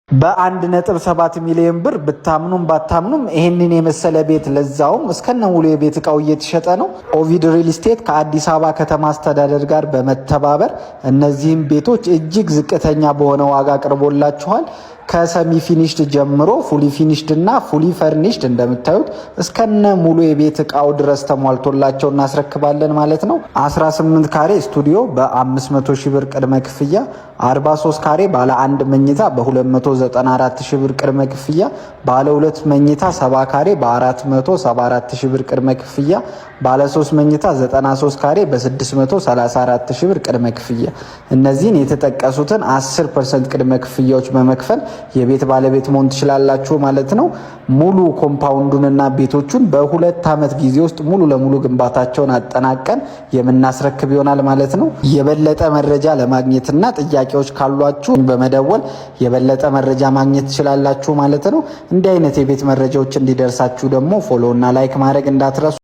በ1.7 ሚሊዮን ብር ብታምኑም ባታምኑም ይሄንን የመሰለ ቤት ለዛውም እስከነ ሙሉ የቤት እቃው እየተሸጠ ነው። ኦቪድ ሪል ስቴት ከአዲስ አበባ ከተማ አስተዳደር ጋር በመተባበር እነዚህም ቤቶች እጅግ ዝቅተኛ በሆነ ዋጋ አቅርቦላችኋል። ከሰሚ ፊኒሽድ ጀምሮ ፉሊ ፊኒሽድ እና ፉሊ ፈርኒሽድ እንደምታዩት እስከነ ሙሉ የቤት እቃው ድረስ ተሟልቶላቸው እናስረክባለን ማለት ነው። 18 ካሬ ስቱዲዮ በ500 ሺህ ብር ቅድመ ክፍያ፣ 43 ካሬ ባለ 1 መኝታ በ294 ሺህ ብር ቅድመ ክፍያ፣ ባለ 2 መኝታ 70 ካሬ በ474 ሺህ ብር ቅድመ ክፍያ፣ ባለ 3 መኝታ 93 ካሬ በ634 ሺህ ብር ቅድመ ክፍያ። እነዚህን የተጠቀሱትን 10% ቅድመ ክፍያዎች በመክፈል የቤት ባለቤት መሆን ትችላላችሁ ማለት ነው። ሙሉ ኮምፓውንዱንና ቤቶቹን በ2 ዓመት ጊዜ ውስጥ ሙሉ ለሙሉ ግንባታቸውን አጠናቀን የምናስረክብ ይሆናል ማለት ነው። የበለጠ መረጃ ለማግኘትና ጥያቄዎች ካሏችሁ በመደወል የበለጠ መረጃ ማግኘት ትችላላችሁ ማለት ነው። እንዲህ አይነት የቤት መረጃዎች እንዲደርሳችሁ ደግሞ ፎሎ እና ላይክ ማድረግ እንዳትረሱ።